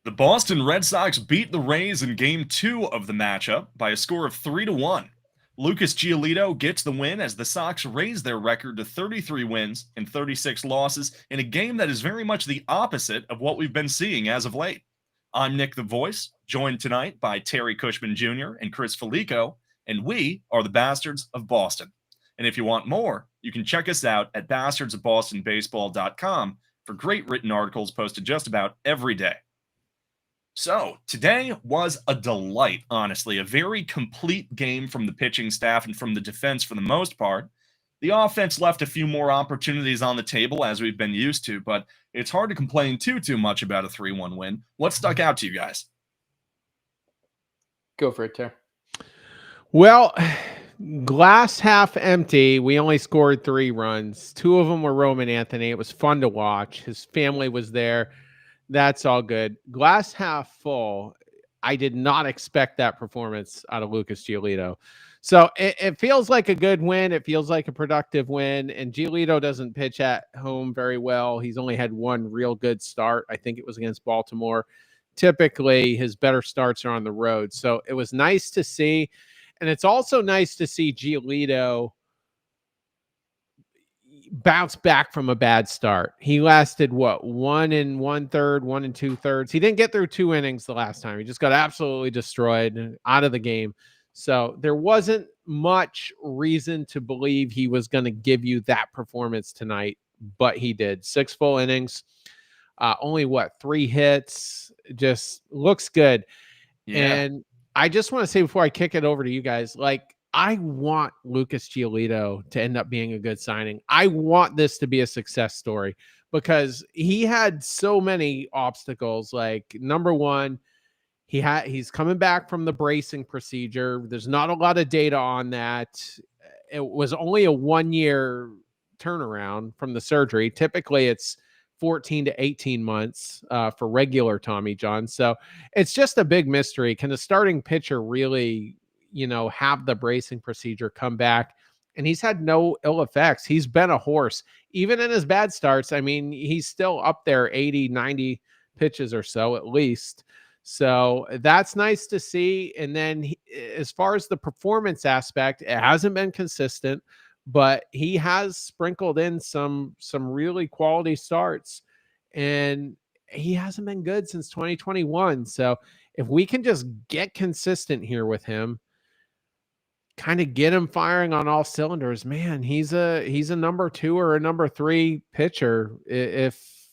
The Boston Red Sox beat the Rays in Game 2 of the matchup by a score of 3-1. Lucas Giolito gets the win as the Sox raise their record to 33 wins and 36 losses in a game that is very much the opposite of what we've been seeing as of late. I'm Nick the Voice, joined tonight by Terry Cushman Jr. and Chris Felico, and we are the Bastards of Boston. And if you want more, you can check us out at bastardsofbostonbaseball.com for great written articles posted just about every day. So, today was a delight, honestly. A very complete game from the pitching staff and from the defense for the most part. The offense left a few more opportunities on the table, as we've been used to, but it's hard to complain too much about a 3-1 win. What stuck out to you guys? Go for it, Ter. Well, glass half empty. We only scored 3 runs. 2 of them were Roman Anthony. It was fun to watch. His family was there. That's all good. Glass half full. I did not expect that performance out of Lucas Giolito. So it feels like a good win. It feels like a productive win. And Giolito doesn't pitch at home very well. He's only had one real good start. I think it was against Baltimore. Typically, his better starts are on the road. So it was nice to see. And it's also nice to see Giolito bounce back from a bad start. He lasted 1 1/3, 1 2/3. He didn't get through 2 innings the last time. He just got absolutely destroyed out of the game. So there wasn't much reason to believe he was going to give you that performance tonight, but he did. 6 full innings, only 3 hits. Just looks good. Yeah. And I just want to say before I kick it over to you guys, I want Lucas Giolito to end up being a good signing. I want this to be a success story because he had so many obstacles. Number one, he's coming back from the bracing procedure. There's not a lot of data on that. It was only a 1-year turnaround from the surgery. Typically, it's 14 to 18 months for regular Tommy John. So it's just a big mystery. Can the starting pitcher really have the bracing procedure, come back? And he's had no ill effects. He's been a horse. Even in his bad starts, I mean, he's still up there 80, 90 pitches or so at least. So that's nice to see. And then as far as the performance aspect, it hasn't been consistent, but he has sprinkled in some really quality starts. And he hasn't been good since 2021. So if we can just get consistent here with him, kind of get him firing on all cylinders, man, he's a number 2 or a number 3 pitcher if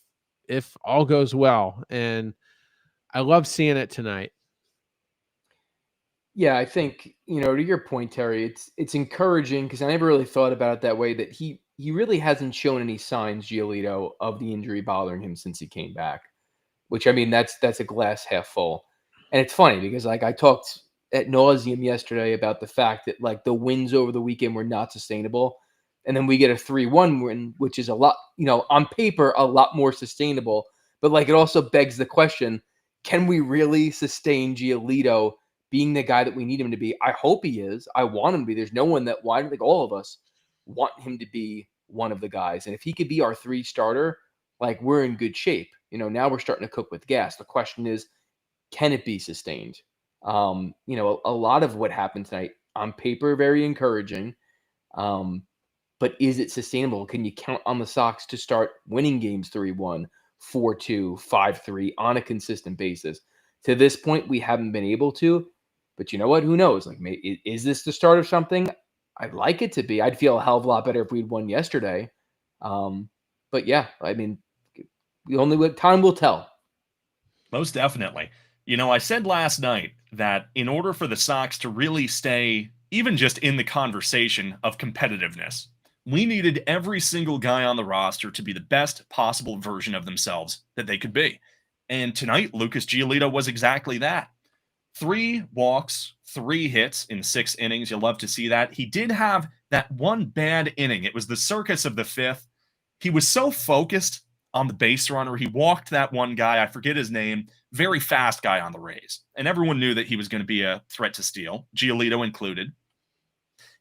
all goes well. And I love seeing it tonight. Yeah, I think, to your point, Terry, it's encouraging because I never really thought about it that way, that he really hasn't shown any signs, Giolito, of the injury bothering him since he came back, which, I mean, that's a glass half full. And it's funny because I talked ad nauseum yesterday about the fact that the wins over the weekend were not sustainable. And then we get a 3-1 win, which is a lot, on paper, a lot more sustainable. But it also begs the question, can we really sustain Giolito being the guy that we need him to be? I hope he is. I want him to be. There's no one that, I think all of us want him to be one of the guys. And if he could be our 3 starter, we're in good shape. Now we're starting to cook with gas. The question is, can it be sustained? A lot of what happened tonight on paper, very encouraging. But is it sustainable? Can you count on the Sox to start winning games 3-1, 4-2, 5-3 on a consistent basis? To this point, we haven't been able to. But you know what? Who knows? Is this the start of something? I'd like it to be. I'd feel a hell of a lot better if we'd won yesterday. But yeah, I mean, time will tell. Most definitely. I said last night that in order for the Sox to really stay even just in the conversation of competitiveness, we needed every single guy on the roster to be the best possible version of themselves that they could be. And tonight, Lucas Giolito was exactly that. 3 walks, 3 hits in 6 innings. You'll love to see that. He did have that one bad inning. It was the circus of the 5th. He was so focused on the base runner. He walked that one guy, I forget his name, very fast guy on the Rays. And everyone knew that he was going to be a threat to steal, Giolito included.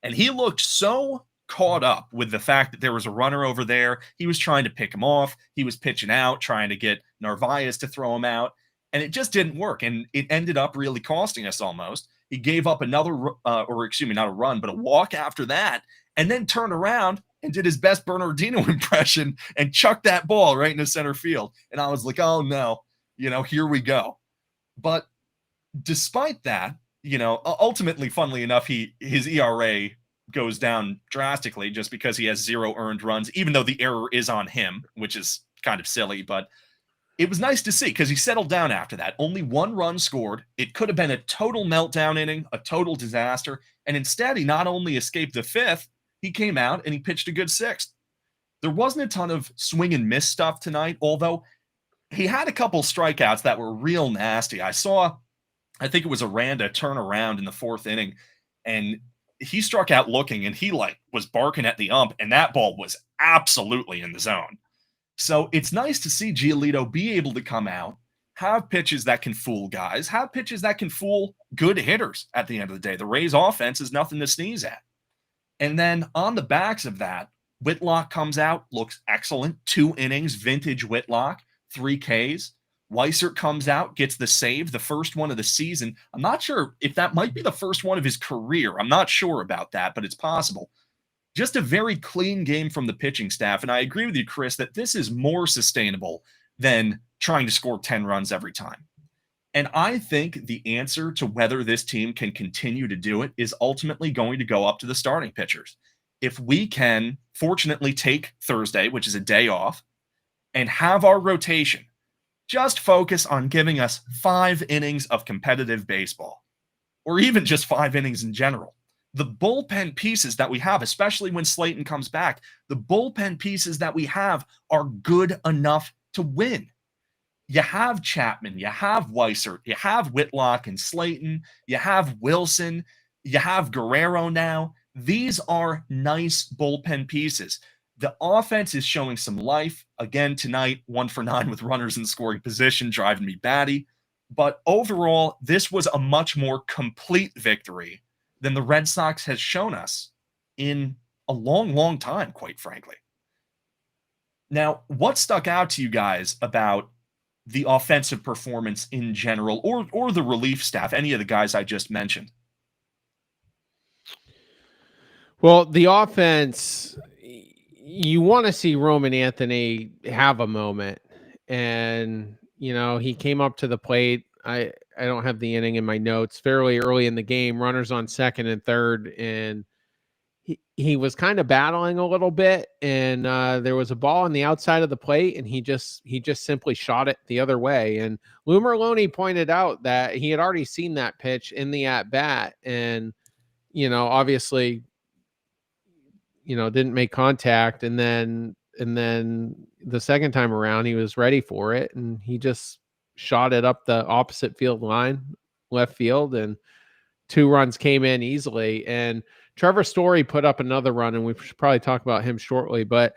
And he looked so caught up with the fact that there was a runner over there. He was trying to pick him off. He was pitching out, trying to get Narvaez to throw him out. And it just didn't work. And it ended up really costing us almost. He gave up another, or excuse me, not a run, but a walk after that, and then turned around and did his best Bernardino impression and chucked that ball right into center field. And I was like, oh no, here we go. But despite that, ultimately, funnily enough, his ERA goes down drastically just because he has 0 earned runs, even though the error is on him, which is kind of silly. But it was nice to see because he settled down after that. Only 1 run scored. It could have been a total meltdown inning, a total disaster. And instead, he not only escaped the 5th, he came out and he pitched a good 6th. There wasn't a ton of swing and miss stuff tonight, although he had a couple strikeouts that were real nasty. I think it was Aranda turn around in the 4th inning, and he struck out looking, and he was barking at the ump, and that ball was absolutely in the zone. So it's nice to see Giolito be able to come out, have pitches that can fool guys, have pitches that can fool good hitters at the end of the day. The Rays offense is nothing to sneeze at. And then on the backs of that, Whitlock comes out, looks excellent. 2 innings, vintage Whitlock, 3 Ks. Weissert comes out, gets the save, the first one of the season. I'm not sure if that might be the first one of his career. I'm not sure about that, but it's possible. Just a very clean game from the pitching staff. And I agree with you, Chris, that this is more sustainable than trying to score 10 runs every time. And I think the answer to whether this team can continue to do it is ultimately going to go up to the starting pitchers. If we can, fortunately, take Thursday, which is a day off, and have our rotation just focus on giving us 5 innings of competitive baseball, or even just 5 innings in general. The bullpen pieces that we have, especially when Slayton comes back, the bullpen pieces that we have are good enough to win. You have Chapman, you have Weissert, you have Whitlock and Slayton, you have Wilson, you have Guerrero now. These are nice bullpen pieces. The offense is showing some life. Again, tonight, 1 for 9 with runners in scoring position, driving me batty. But overall, this was a much more complete victory than the Red Sox has shown us in a long, long time, quite frankly. Now, what stuck out to you guys about the offensive performance in general, or the relief staff, any of the guys I just mentioned? Well, the offense, you want to see Roman Anthony have a moment. And, he came up to the plate. I don't have the inning in my notes. Fairly early in the game, runners on second and third, and he was kind of battling a little bit, and there was a ball on the outside of the plate, and he just simply shot it the other way. And Lou Merloni pointed out that he had already seen that pitch in the at bat, and obviously, didn't make contact, and then the second time around he was ready for it, and he just shot it up the opposite field line, left field, and 2 runs came in easily. And Trevor Story put up another run, and we should probably talk about him shortly. But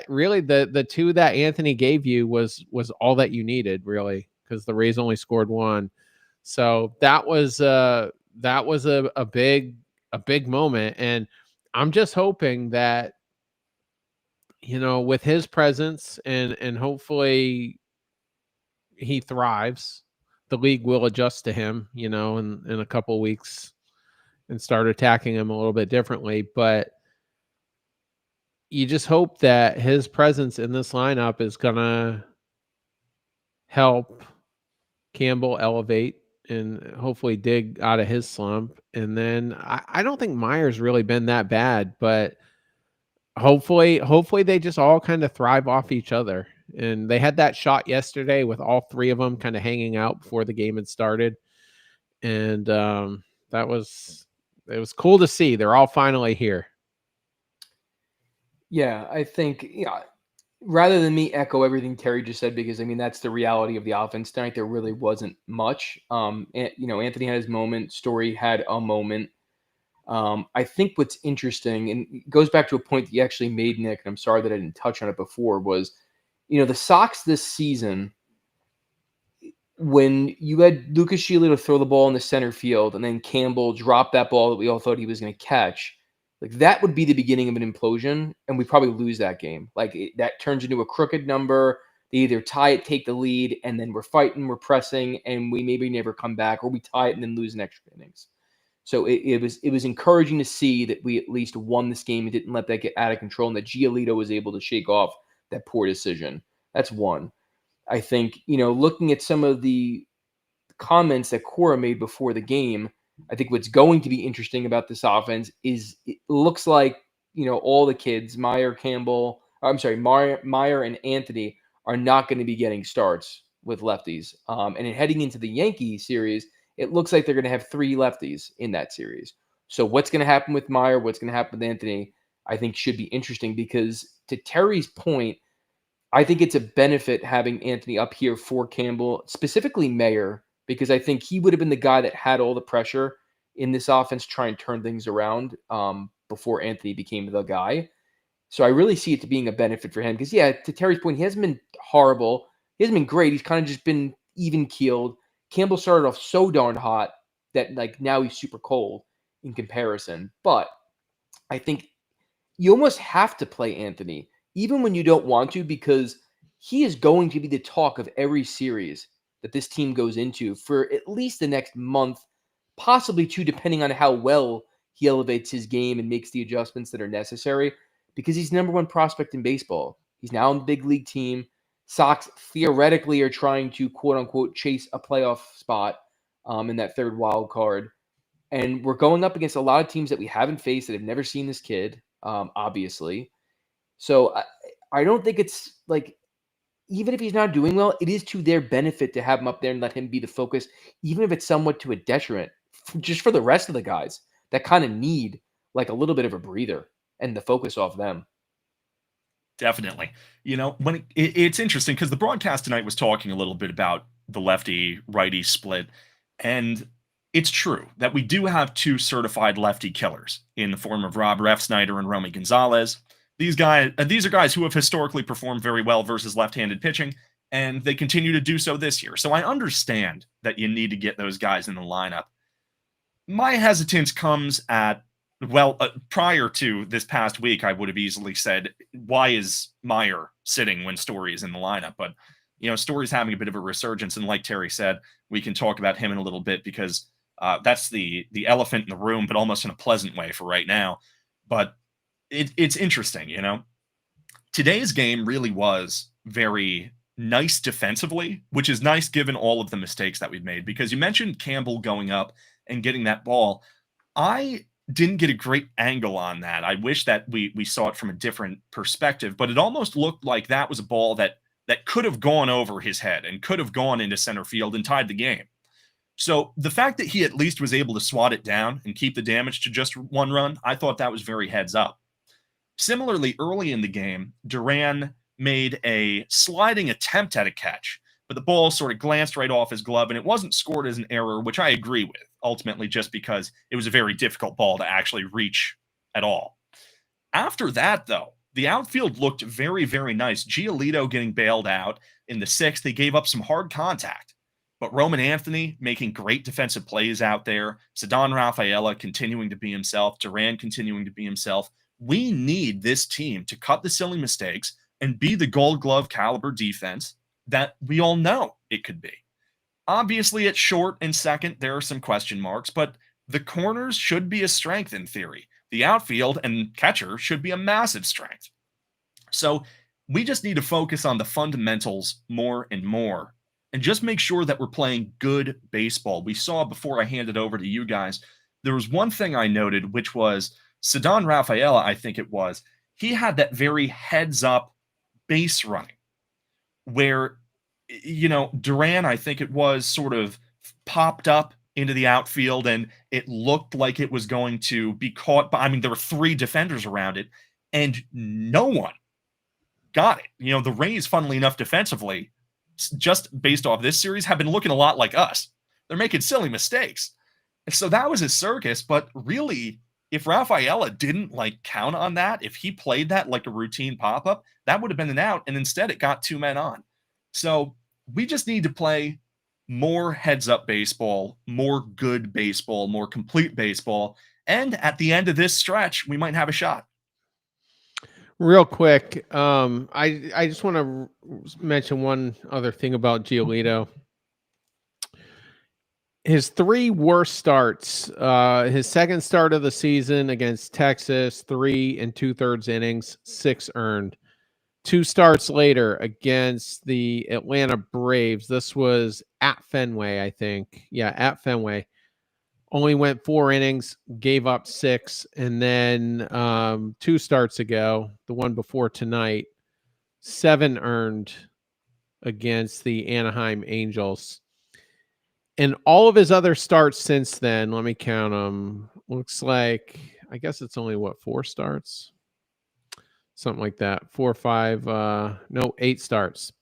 really, the 2 that Anthony gave you was all that you needed, really, because the Rays only scored 1. So that was a big moment, and I'm just hoping that with his presence and hopefully he thrives, the league will adjust to him, in a couple of weeks and start attacking him a little bit differently. But you just hope that his presence in this lineup is going to help Campbell elevate and hopefully dig out of his slump. And then I don't think Myers really been that bad, but hopefully they just all kind of thrive off each other. And they had that shot yesterday with all 3 of them kind of hanging out before the game had started. And it was cool to see. They're all finally here. Yeah, I think, rather than me echo everything Terry just said, because that's the reality of the offense tonight. There really wasn't much. Anthony had his moment. Story had a moment. I think what's interesting, and it goes back to a point that you actually made, Nick, and I'm sorry that I didn't touch on it before, was, the Sox this season, when you had Lucas Giolito throw the ball in the center field and then Campbell drop that ball that we all thought he was going to catch, that would be the beginning of an implosion, and we probably lose that game. That turns into a crooked number. They either tie it, take the lead, and then we're fighting, we're pressing, and we maybe never come back, or we tie it and then lose in extra innings. So it was encouraging to see that we at least won this game and didn't let that get out of control, and that Giolito was able to shake off that poor decision. That's one. I think, looking at some of the comments that Cora made before the game, I think what's going to be interesting about this offense is it looks like, all the kids, Meyer and Anthony are not going to be getting starts with lefties. And heading into the Yankee series, it looks like they're going to have 3 lefties in that series. So what's going to happen with Meyer, what's going to happen with Anthony, I think should be interesting, because to Terry's point, I think it's a benefit having Anthony up here for Campbell, specifically Mayer, because I think he would have been the guy that had all the pressure in this offense, try and turn things around before Anthony became the guy. So I really see it to being a benefit for him, because, to Terry's point, he hasn't been horrible. He hasn't been great. He's kind of just been even-keeled. Campbell started off so darn hot that, now he's super cold in comparison. But I think you almost have to play Anthony, even when you don't want to, because he is going to be the talk of every series that this team goes into for at least the next month, possibly 2, depending on how well he elevates his game and makes the adjustments that are necessary, because he's number 1 prospect in baseball. He's now on the big league team. Sox theoretically are trying to, quote-unquote, chase a playoff spot in that 3rd wild card. And we're going up against a lot of teams that we haven't faced, that have never seen this kid, obviously. So I don't think it's even if he's not doing well, it is to their benefit to have him up there and let him be the focus, even if it's somewhat to a detriment, just for the rest of the guys that kind of need a little bit of a breather and the focus off them. Definitely. When it's interesting, because the broadcast tonight was talking a little bit about the lefty-righty split, and it's true that we do have 2 certified lefty killers in the form of Rob Refsnyder and Romy Gonzalez. These are guys who have historically performed very well versus left-handed pitching, and they continue to do so this year. So I understand that you need to get those guys in the lineup. My hesitance comes at, prior to this past week, I would have easily said, why is Meyer sitting when Story is in the lineup? But, Story's having a bit of a resurgence, and like Terry said, we can talk about him in a little bit, because that's the elephant in the room, but almost in a pleasant way for right now. But it's interesting, Today's game really was very nice defensively, which is nice given all of the mistakes that we've made, because you mentioned Campbell going up and getting that ball. I didn't get a great angle on that. I wish that we saw it from a different perspective, but it almost looked like that was a ball that could have gone over his head and could have gone into center field and tied the game. So the fact that he at least was able to swat it down and keep the damage to just 1 run, I thought that was very heads up. Similarly, early in the game, Duran made a sliding attempt at a catch, but the ball sort of glanced right off his glove, and it wasn't scored as an error, which I agree with, ultimately just because it was a very difficult ball to actually reach at all. After that, though, the outfield looked very, very nice. Giolito getting bailed out in the 6th. They gave up some hard contact, but Roman Anthony making great defensive plays out there. Ceddanne Rafaela continuing to be himself. Duran continuing to be himself. We need this team to cut the silly mistakes and be the Gold Glove caliber defense that we all know it could be. Obviously, at short and second, there are some question marks, but the corners should be a strength in theory. The outfield and catcher should be a massive strength. So we just need to focus on the fundamentals more and more, and just make sure that we're playing good baseball. We saw, before I hand it over to you guys, there was one thing I noted, which was Ceddanne Rafaela, I think it was, he had that very heads-up base running where, Duran, I think it was, sort of popped up into the outfield, and it looked like it was going to be caught by, there were 3 defenders around it, and no one got it. The Rays, funnily enough, defensively, just based off this series, have been looking a lot like us. They're making silly mistakes. So that was a circus, but really, if Rafaela didn't count on that, if he played that like a routine pop-up, that would have been an out, and instead it got 2 men on. So we just need to play more heads-up baseball, more good baseball, more complete baseball, and at the end of this stretch, we might have a shot. Real quick, I just want to mention one other thing about Giolito. His 3 worst starts, his second start of the season against Texas, 3 2/3 innings, 6 earned. 2 starts later against the Atlanta Braves. This was at Fenway, I think. Yeah, at Fenway. Only went 4 innings, gave up 6, and then 2 starts ago, the one before tonight, 7 earned against the Anaheim Angels. And all of his other starts since then, let me count them. Looks like, I guess it's only 4 starts? Something like that. 4 or 5, no, 8 starts.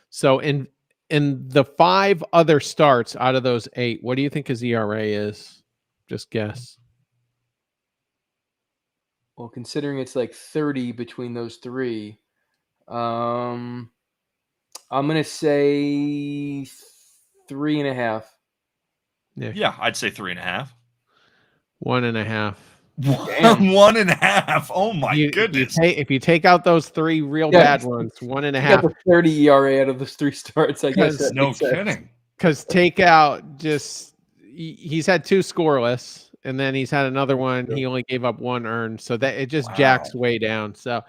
So in the 5 other starts out of those 8, what do you think his ERA is? Just guess. Well, considering it's like 30 between those 3, I'm gonna say 3.5. Yeah, I'd say 3.5. 1.5. Damn. 1.5. Oh my goodness. If you take out those 3 real bad ones, 1.5. Got the 30 ERA out of those 3 starts. I guess that No makes sense. kidding. Because take out just he's had 2 scoreless, and then he's had another one. He only gave up 1 earned, so that it just jacks way down. So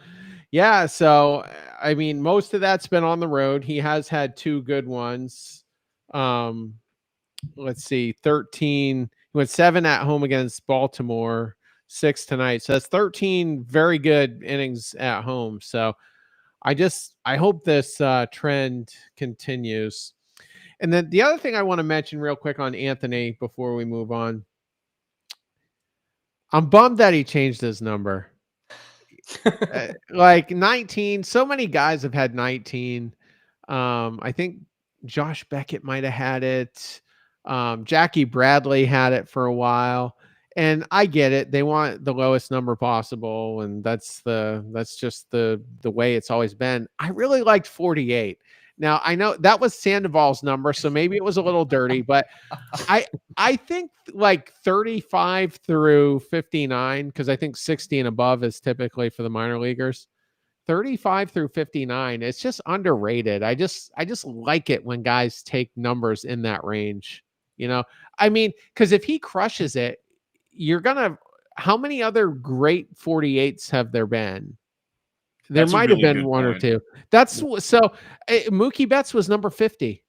yeah, so I mean, most of that's been on the road. He has had 2 good ones. Let's see, 13. He went 7 at home against Baltimore, 6 tonight. So that's 13 very good innings at home. So I hope this trend continues. And then the other thing I want to mention real quick on Anthony before we move on. I'm bummed that he changed his number. Like 19, so many guys have had 19. I think Josh Beckett might have had it. Jackie Bradley had it for a while. And I get it. They want the lowest number possible, and that's just the way it's always been. I really liked 48. Now, I know that was Sandoval's number, so maybe it was a little dirty, but I think like 35 through 59, because I think 60 and above is typically for the minor leaguers. 35 through 59, it's just underrated. I just like it when guys take numbers in that range. I mean, because if he crushes it, how many other great 48s have there been? There might have been 1 or 2. That's so. Mookie Betts was number 50.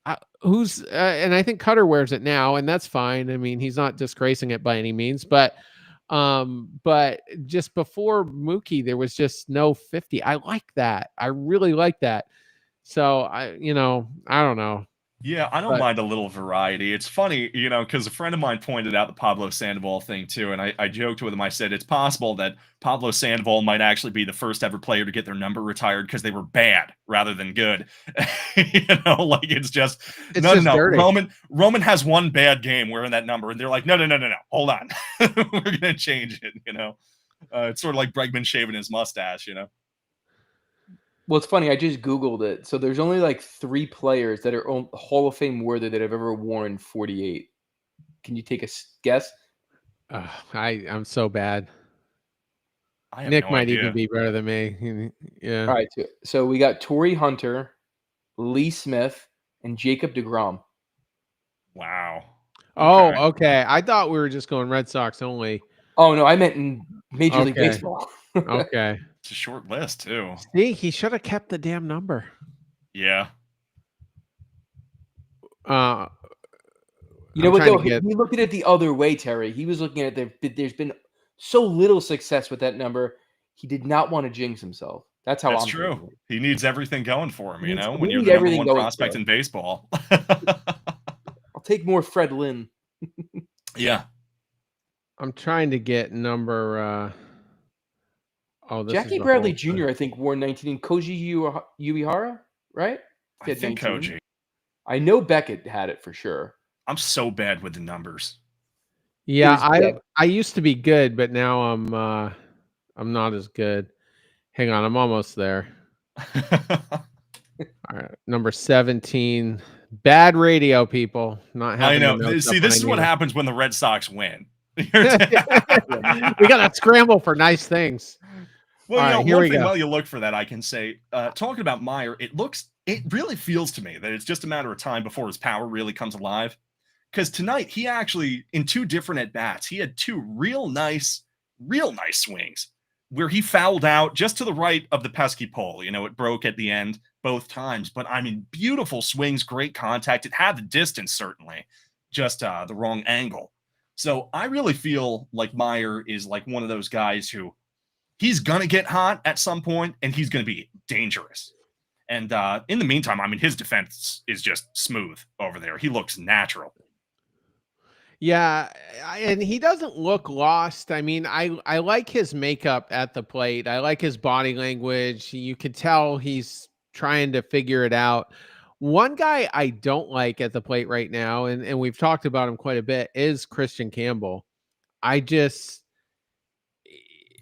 And I think Cutter wears it now, and that's fine. I mean, he's not disgracing it by any means, but just before Mookie, there was just no 50. I like that. I really like that. So I don't know. Yeah, I don't mind a little variety. It's funny, because a friend of mine pointed out the Pablo Sandoval thing too, and I joked with him. I said it's possible that Pablo Sandoval might actually be the first ever player to get their number retired because they were bad rather than good. Like it's just no. Dirty. Roman has 1 bad game wearing that number, and they're like, no, hold on, we're gonna change it. It's sort of like Bregman shaving his mustache. Well, it's funny. I just Googled it. So there's only like 3 players that are Hall of Fame worthy that have ever worn 48. Can you take a guess? I'm so bad. I have Nick no might idea. even be better than me. Yeah. All right. So we got Torrey Hunter, Lee Smith, and Jacob deGrom. Wow. Oh, okay. I thought we were just going Red Sox only. Oh, no. I meant in Major League Baseball. Okay. It's a short list, too. See, he should have kept the damn number. Yeah. You know what, though? He looked at it the other way, Terry. He was looking at there's been so little success with that number. He did not want to jinx himself. That's how That's I'm true. thinking. He needs everything going for him, when you're need the number everything 1 prospect in baseball. I'll take more Fred Lynn. Yeah. I'm trying to get number Jackie Bradley Jr., I think, wore 19. Koji Uehara, right? I think 19. Koji. I know Beckett had it for sure. I'm so bad with the numbers. Yeah, I used to be good, but now I'm not as good. Hang on, I'm almost there. All right, number 17. Bad radio, people. Not having. I know. See, this is what happens when the Red Sox win. We gotta scramble for nice things. Well, All right, here one we thing go. while you look for that, I can say, talking about Meyer, it really feels to me that it's just a matter of time before his power really comes alive. Because tonight, he actually, in 2 different at-bats, he had 2 real nice swings where he fouled out just to the right of the pesky pole. It broke at the end both times. But, I mean, beautiful swings, great contact. It had the distance, certainly, just the wrong angle. So I really feel like Meyer is like one of those guys who he's going to get hot at some point, and he's going to be dangerous. And in the meantime, I mean, his defense is just smooth over there. He looks natural. Yeah, and he doesn't look lost. I mean, I like his makeup at the plate. I like his body language. You could tell he's trying to figure it out. One guy I don't like at the plate right now, and we've talked about him quite a bit, is Christian Campbell. I just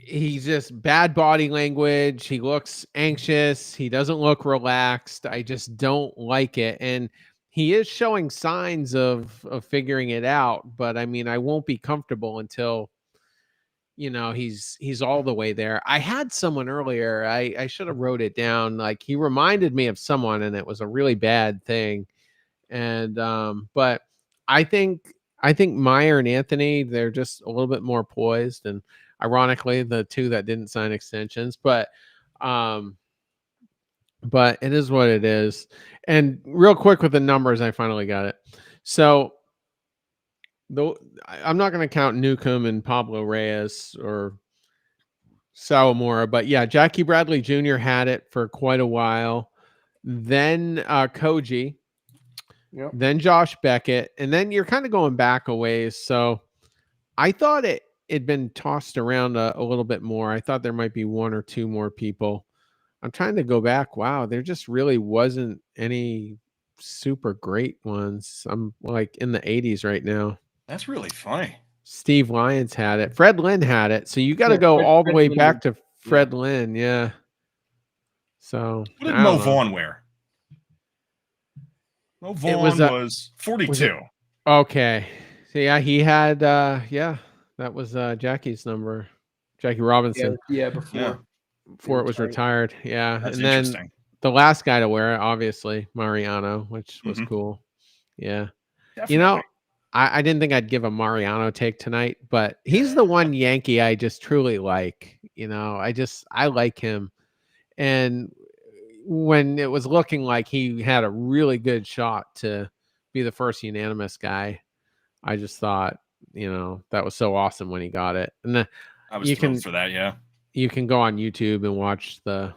he's just bad body language. He looks anxious. He doesn't look relaxed. I just don't like it. And he is showing signs of figuring it out, but I mean, I won't be comfortable until he's all the way there. I had someone earlier. I should have wrote it down. Like he reminded me of someone, and it was a really bad thing. And but I think Meyer and Anthony, they're just a little bit more poised, and ironically, the 2 that didn't sign extensions, um, but it is what it is. And real quick with the numbers, I finally got it. So though I'm not going to count Newcomb and Pablo Reyes or Sawamura, but yeah, Jackie Bradley Jr. had it for quite a while. Then Koji, Yep. then Josh Beckett, and then you're kind of going back a ways. So I thought it'd been tossed around a little bit more. I thought there might be 1 or 2 more people. I'm trying to go back. Wow, there just really wasn't any super great ones. I'm like in the 80s right now. That's really funny. Steve Lyons had it. Fred Lynn had it. So you got to Yeah, go all the Fred way Lynn back to Fred Lynn. Yeah. So What did I Mo don't know. Vaughn wear? Mo Vaughn was 42. Okay. So yeah, he had that was Jackie's number. Jackie Robinson. Yeah, before It was retired. Yeah. That's and then interesting. the last guy to wear it, obviously, Mariano, which was cool. Yeah. Definitely. I didn't think I'd give a Mariano take tonight, but he's the one Yankee I just truly like. I like him. And when it was looking like he had a really good shot to be the first unanimous guy, I just thought, that was so awesome when he got it. And I was thrilled for that, yeah. You can go on YouTube and watch the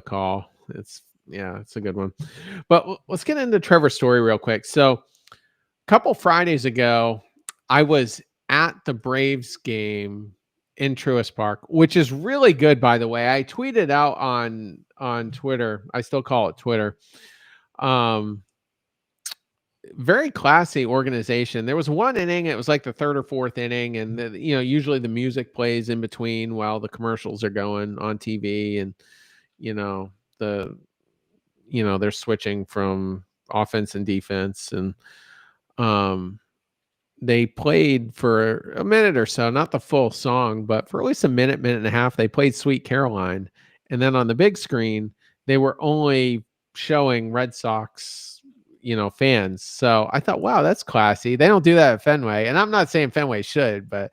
call. It's a good one. But let's get into Trevor's story real quick. So a couple Fridays ago, I was at the Braves game in Truist Park, which is really good, by the way. I tweeted out on Twitter. I still call it Twitter. Very classy organization. There was 1 inning. It was like the 3rd or 4th inning. And, usually the music plays in between while the commercials are going on TV. And, they're switching from offense and defense. And they played for a minute or so, not the full song, but for at least a minute and a half, they played Sweet Caroline. And then on the big screen, they were only showing Red Sox fans. So I thought, wow, that's classy. They don't do that at Fenway. And I'm not saying Fenway should, but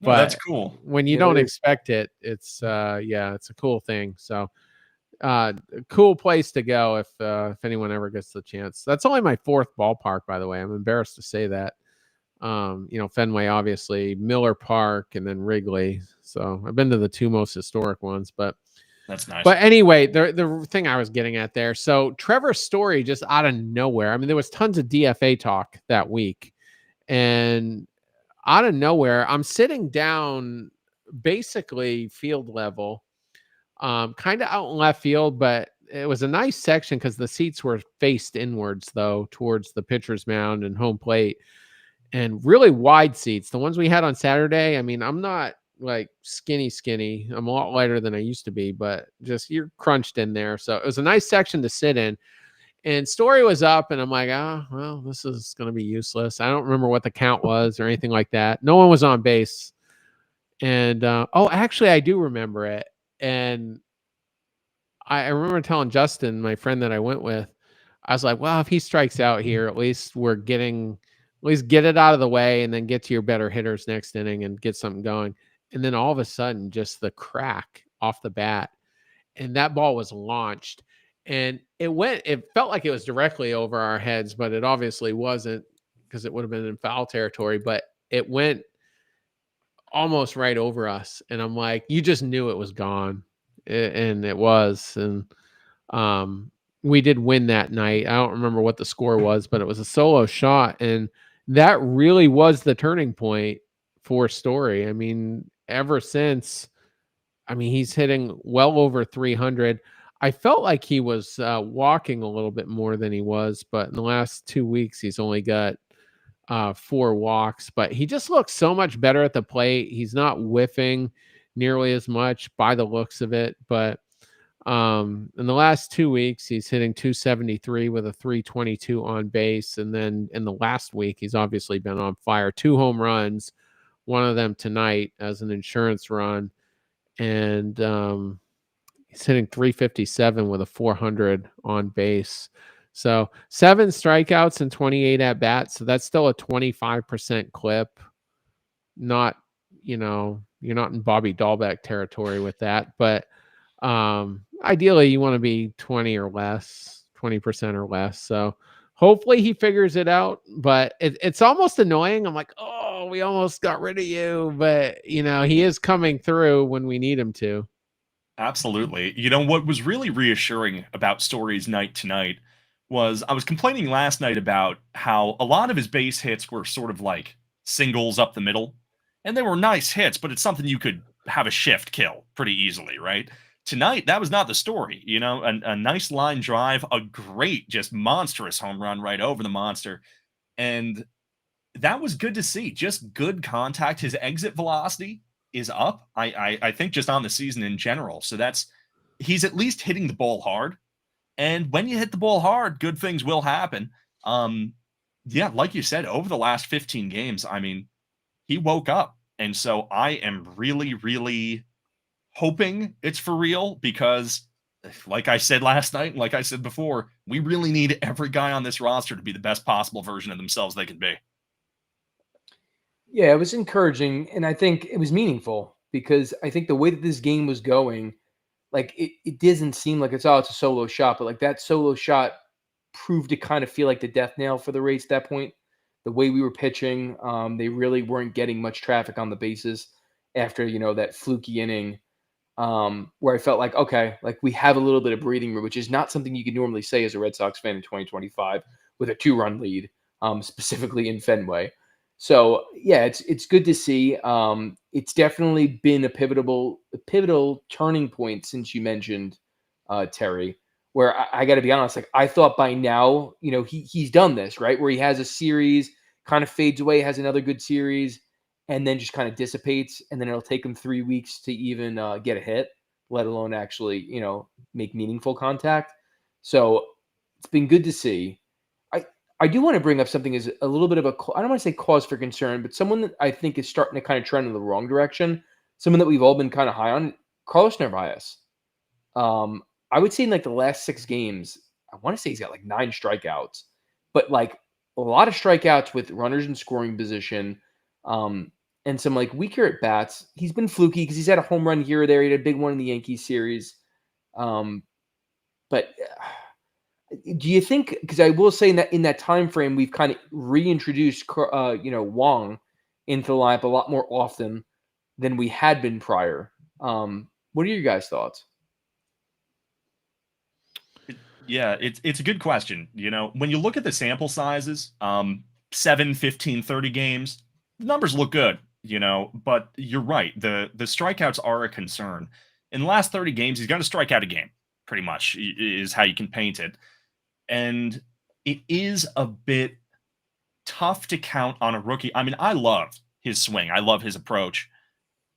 that's cool. When you don't expect it, it's it's a cool thing. So a cool place to go if anyone ever gets the chance. That's only my 4th ballpark, by the way. I'm embarrassed to say that. Fenway, obviously, Miller Park, and then Wrigley. So I've been to the 2 most historic ones, but that's nice. But anyway, the thing I was getting at there. So Trevor's story just out of nowhere. I mean, there was tons of DFA talk that week, and out of nowhere, I'm sitting down basically field level, kind of out in left field, but it was a nice section because the seats were faced inwards, though, towards the pitcher's mound and home plate, and really wide seats. The ones we had on Saturday, I mean, I'm not like skinny. I'm a lot lighter than I used to be, but just you're crunched in there. So it was a nice section to sit in. And Story was up, and I'm like, well, this is going to be useless. I don't remember what the count was or anything like that. No one was on base. And actually, I do remember it. And I remember telling Justin, my friend that I went with, I was like, well, if he strikes out here, at least get it out of the way and then get to your better hitters next inning and get something going. And then all of a sudden, just the crack off the bat, and that ball was launched, and it felt like it was directly over our heads, but it obviously wasn't, because it would have been in foul territory, but it went almost right over us. And I'm like, you just knew it was gone. And it was. And we did win that night. I don't remember what the score was, but it was a solo shot. And that really was the turning point for Story. I mean, ever since, he's hitting well over 300. I felt like he was walking a little bit more than he was, but in the last 2 weeks, he's only got 4 walks, but he just looks so much better at the plate. He's not whiffing nearly as much by the looks of it, but in the last 2 weeks, he's hitting 273 with a 322 on base. And then in the last week, he's obviously been on fire. 2 home runs, one of them tonight as an insurance run. And he's hitting 357 with a 400 on base. So 7 strikeouts and 28 at bats. So that's still a 25% clip. Not, you're not in Bobby Dahlbeck territory with that, but ideally you want to be 20% or less. So hopefully he figures it out, but it's almost annoying. I'm like, oh, we almost got rid of you, but he is coming through when we need him to. Absolutely. What was really reassuring about Story's night tonight was I was complaining last night about how a lot of his base hits were sort of like singles up the middle, and they were nice hits, but it's something you could have a shift kill pretty easily, right? Tonight, that was not the story. A nice line drive, a great, just monstrous home run right over the monster. And that was good to see. Just good contact. His exit velocity is up. I think just on the season in general. So he's at least hitting the ball hard. And when you hit the ball hard, good things will happen. Yeah, like you said, over the last 15 games, he woke up. And so I am really, really hoping it's for real, because like I said last night, and like I said before, we really need every guy on this roster to be the best possible version of themselves they can be. Yeah, it was encouraging, and I think it was meaningful, because I think the way that this game was going, like it doesn't seem like it's a solo shot, but like that solo shot proved to kind of feel like the death nail for the Rays at that point. The way we were pitching, they really weren't getting much traffic on the bases after that fluky inning, where I felt like, okay, like we have a little bit of breathing room, which is not something you could normally say as a Red Sox fan in 2025 with a 2-run lead, specifically in Fenway. So yeah, it's good to see. It's definitely been a pivotal turning point since you mentioned Terry, where I got to be honest, like I thought by now, he's done this, right? Where he has a series, kind of fades away, has another good series, and then just kind of dissipates, and then it'll take him 3 weeks to even get a hit, let alone actually, make meaningful contact. So it's been good to see. I do want to bring up something as a little bit of I don't want to say cause for concern, but someone that I think is starting to kind of trend in the wrong direction, someone that we've all been kind of high on, Carlos Narvaez. I would say in like the last 6 games, I want to say he's got like 9 strikeouts, but like a lot of strikeouts with runners in scoring position, and some like weaker at bats. He's been fluky because he's had a home run here or there. He had a big one in the Yankees series. But do you think, because I will say in that time frame, we've kind of reintroduced Wong into the lineup a lot more often than we had been prior. What are your guys' thoughts? Yeah, it's a good question. When you look at the sample sizes, 7, 15, 30 games, the numbers look good, but you're right. The strikeouts are a concern. In the last 30 games, he's going to strike out a game, pretty much, is how you can paint it. And it is a bit tough to count on a rookie. I love his swing. I love his approach.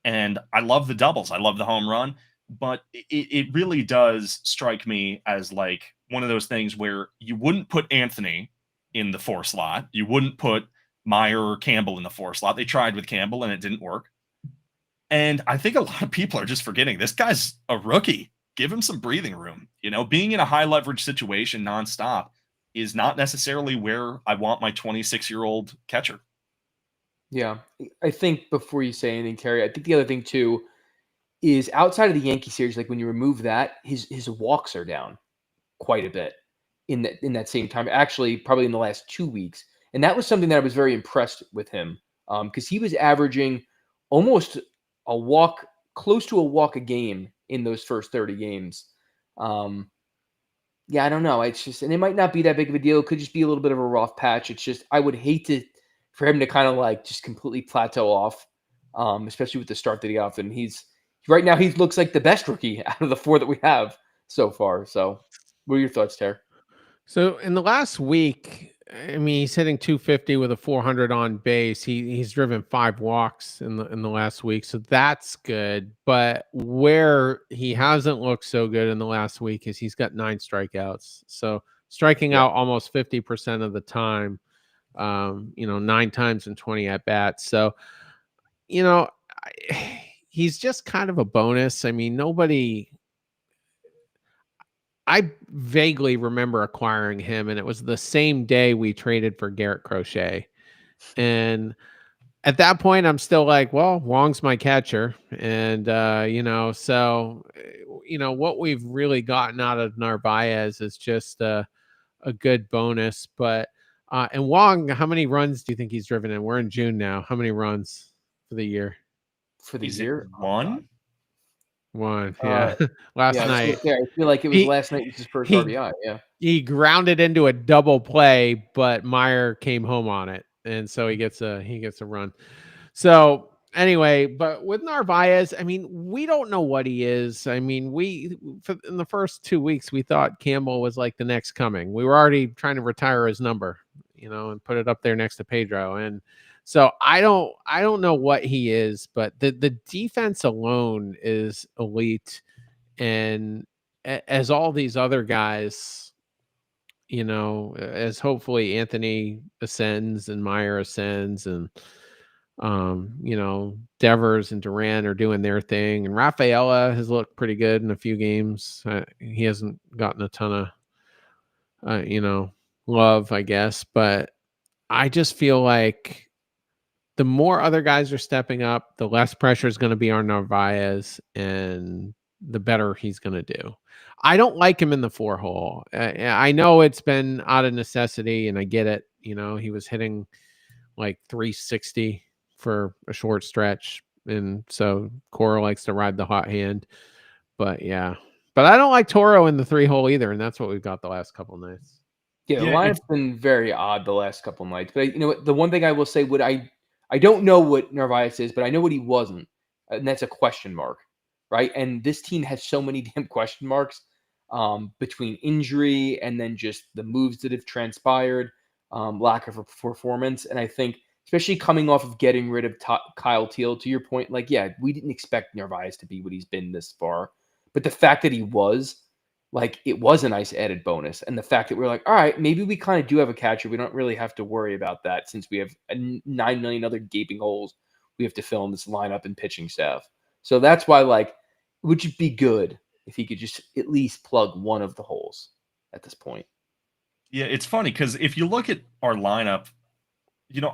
And I love the doubles. I love the home run. But it really does strike me as like one of those things where you wouldn't put Anthony in the 4 slot. You wouldn't put Meyer or Campbell in the 4 slot. They tried with Campbell and it didn't work. And I think a lot of people are just forgetting this guy's a rookie. Give him some breathing room. Being in a high leverage situation nonstop is not necessarily where I want my 26-year-old catcher. Yeah. I think before you say anything, Terry, I think the other thing too is outside of the Yankee series, like when you remove that, his walks are down quite a bit in that same time. Actually, probably in the last 2 weeks, and that was something that I was very impressed with him because he was averaging almost a walk, close to a walk a game in those first 30 games. Yeah, I don't know. It's just, and it might not be that big of a deal. It could just be a little bit of a rough patch. It's just, I would hate for him to kind of like just completely plateau off, especially with the start that he got. And right now he looks like the best rookie out of the four that we have so far. So, what are your thoughts, Ter? So in the last week, I mean, he's hitting 250 with a 400 on base. He's driven 5 walks in the last week, so that's good. But where he hasn't looked so good in the last week is he's got 9 strikeouts. So striking Yeah. out almost 50% of the time. 9 times in 20 at bats. So he's just kind of a bonus. I mean, I vaguely remember acquiring him, and it was the same day we traded for Garrett Crochet. And at that point, I'm still like, well, Wong's my catcher. And, what we've really gotten out of Narvaez is just a good bonus. But, and Wong, how many runs do you think he's driven in? We're in June now. How many runs for the year? For the Is it year? Oh, God. 1? One. Yeah. Last Yeah, I was gonna night. say, I feel like it was He, last night was his first he RBI. Yeah. he grounded into a double play, but Meyer came home on it, and so he gets a run. So anyway, but with Narvaez, I mean, we don't know what he is. I mean, in the first 2 weeks we thought Campbell was like the next coming. We were already trying to retire his number, and put it up there next to Pedro. And so I don't know what he is, but the defense alone is elite, and as all these other guys, as hopefully Anthony ascends and Meyer ascends, and Devers and Duran are doing their thing, and Rafaela has looked pretty good in a few games. He hasn't gotten a ton of love, I guess, but I just feel like the more other guys are stepping up, the less pressure is going to be on Narvaez, and the better he's going to do. I don't like him in the 4-hole. I know it's been out of necessity, and I get it. He was hitting like 360 for a short stretch, and so Cora likes to ride the hot hand. But yeah, but I don't like Toro in the 3-hole either, and that's what we've got the last couple nights. Yeah, the Yeah, lineup's been very odd the last couple nights. But you know what? The one thing I will say, I don't know what Narvaez is, but I know what he wasn't, and that's a question mark, right? And this team has so many damn question marks between injury and then just the moves that have transpired, lack of performance, and I think especially coming off of getting rid of Kyle Teal, to your point, like yeah, we didn't expect Narvaez to be what he's been this far, but the fact that he was. Like it was a nice added bonus. And the fact that we're like, all right, maybe we kind of do have a catcher. We don't really have to worry about that since we have 9 million other gaping holes we have to fill in this lineup and pitching staff. So that's why, like, it would just be good if he could just at least plug one of the holes at this point. Yeah, it's funny because if you look at our lineup,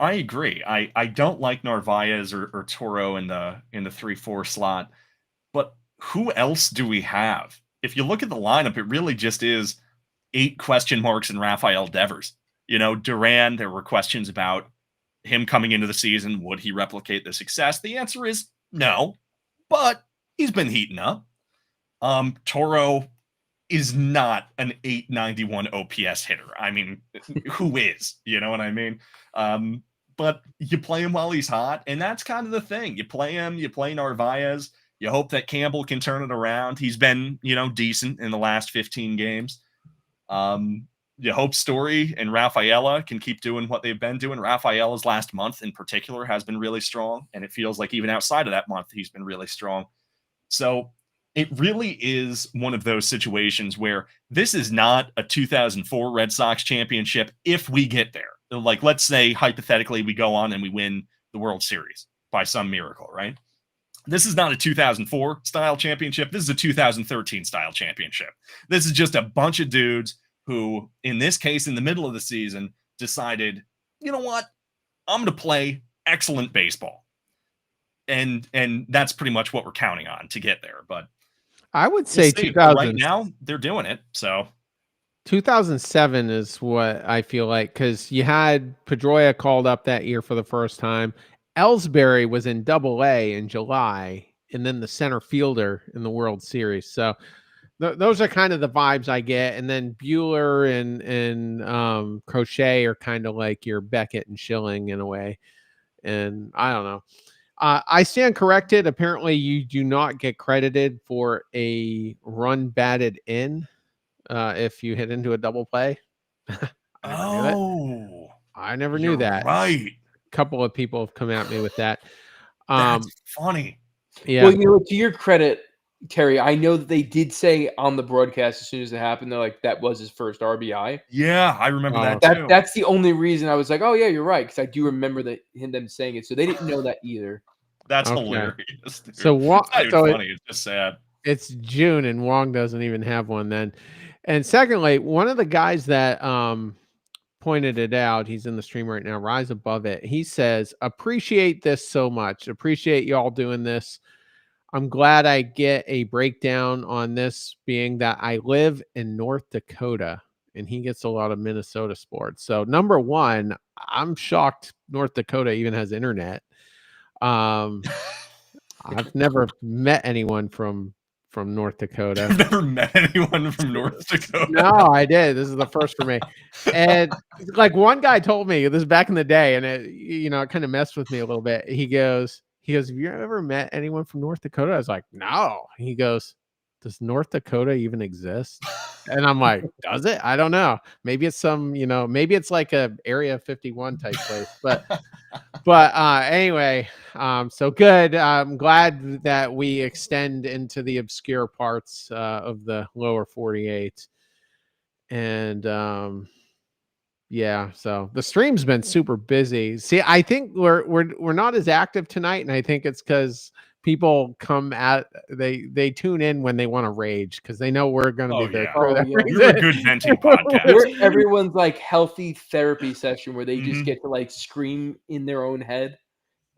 I agree. I don't like Narvaez or Toro in the 3-4 slot, but who else do we have? If you look at the lineup, it really just is 8 question marks and Rafael Devers. Duran, there were questions about him coming into the season. Would he replicate the success? The answer is no, but he's been heating up. Toro is not an 891 OPS hitter. I mean, who is? You know what I mean? But you play him while he's hot, and that's kind of the thing. You play him, you play Narvaez. You hope that Campbell can turn it around. He's been, decent in the last 15 games. You hope Story and Rafaela can keep doing what they've been doing. Rafaela's last month in particular has been really strong, and it feels like even outside of that month, he's been really strong. So it really is one of those situations where this is not a 2004 Red Sox championship if we get there. Like, let's say, hypothetically, we go on and we win the World Series by some miracle, right? This is not a 2004 style championship. This is a 2013 style championship. This is just a bunch of dudes who, in this case, in the middle of the season, decided, you know what? I'm going to play excellent baseball. And that's pretty much what we're counting on to get there. But I would we'll say see. 2000. Right now, they're doing it. So 2007 is what I feel like, because you had Pedroia called up that year for the first time. Ellsbury was in Double-A in July, and then the center fielder in the World Series. So those are kind of the vibes I get. And then Bueller and Crochet are kind of like your Beckett and Schilling in a way. And I don't know. I stand corrected. Apparently, you do not get credited for a run batted in if you hit into a double play. I never knew that. I never knew that. Right. A couple of people have come at me with that. That's funny. Yeah. Well, you know, to your credit, Terry, I know that they did say on the broadcast as soon as it happened, they're like, that was his first RBI. Yeah, I remember that too. That's the only reason I was like, oh yeah, you're right, because I do remember them saying it. So they didn't know that either. That's Okay. hilarious. Dude. So what? It's not even funny. It's just sad. It's June and Wong doesn't even have one then. And secondly, one of the guys that pointed it out, he's in the stream right now, Rise Above It. He says, appreciate this so much. Appreciate y'all doing this. I'm glad I get a breakdown on this, being that I live in North Dakota, and he gets a lot of Minnesota sports. So number one, I'm shocked North Dakota even has internet. I've never met anyone from North Dakota. I've never met anyone from North Dakota. No, I did. This is the first for me. And like one guy told me this back in the day, and it kind of messed with me a little bit. He goes, have you ever met anyone from North Dakota? I was like, no. He goes, does North Dakota even exist? And I'm like, does it? I don't know. Maybe it's maybe it's like a Area 51 type place. But anyway, so good. I'm glad that we extend into the obscure parts of the lower 48. And yeah, so the stream's been super busy. See, I think we're not as active tonight, and I think it's because people they tune in when they want to rage, because they know we're going to be there. You're a good venting podcast. Everyone's like healthy therapy session where they just get to like scream in their own head,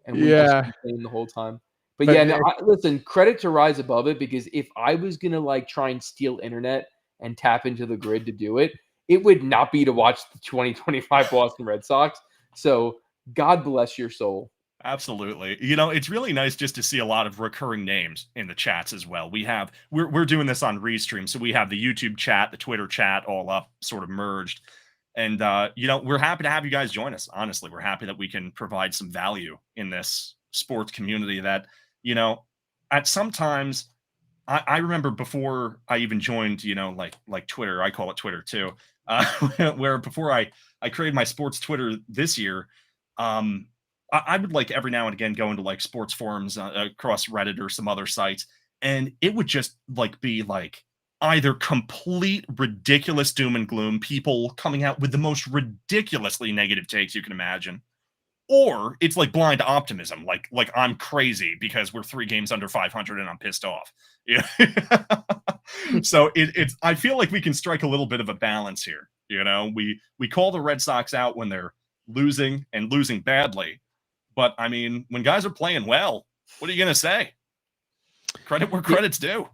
and we just complain the whole time. But yeah, no, listen, credit to Rise Above It, because if I was gonna like try and steal internet and tap into the grid to do it, it would not be to watch the 2025 Boston Red Sox. So God bless your soul. Absolutely. It's really nice just to see a lot of recurring names in the chats as well. We're doing this on Restream, so we have the YouTube chat, the Twitter chat all up, sort of merged. And, we're happy to have you guys join us. Honestly, we're happy that we can provide some value in this sports community that, at sometimes I remember before I even joined, like Twitter, I call it Twitter too, where before I created my sports Twitter this year, I would like every now and again go into like sports forums across Reddit or some other sites, and it would just like be like either complete ridiculous doom and gloom, people coming out with the most ridiculously negative takes you can imagine, or it's like blind optimism, like I'm crazy because we're 3 games under 500 and I'm pissed off. Yeah. So it's I feel like we can strike a little bit of a balance here. We call the Red Sox out when they're losing and losing badly. But, I mean, when guys are playing well, what are you going to say? Credit where credit's due.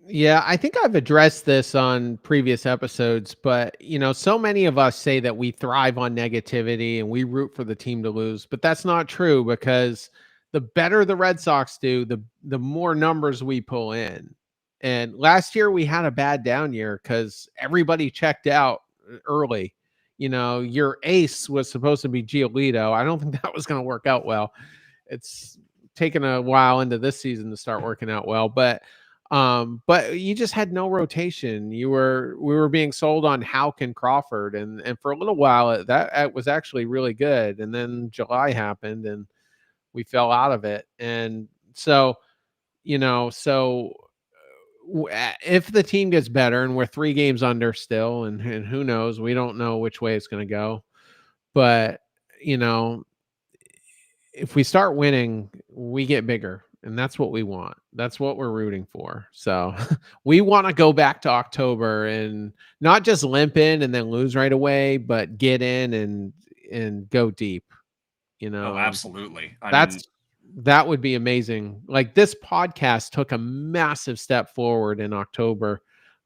Yeah, I think I've addressed this on previous episodes, but, so many of us say that we thrive on negativity and we root for the team to lose. But that's not true, because the better the Red Sox do, the more numbers we pull in. And last year we had a bad down year because everybody checked out early. Your ace was supposed to be Giolito. I don't think that was going to work out well. It's taken a while into this season to start working out well, but you just had no rotation. We were being sold on Houck and Crawford, and for a little while that was actually really good. And then July happened and we fell out of it. And so, if the team gets better, and we're 3 games under still, and who knows, we don't know which way it's going to go. But, if we start winning, we get bigger. And that's what we want. That's what we're rooting for. So we want to go back to October and not just limp in and then lose right away, but get in and go deep, Oh, and absolutely. I that's mean, that would be amazing. Like this podcast took a massive step forward in October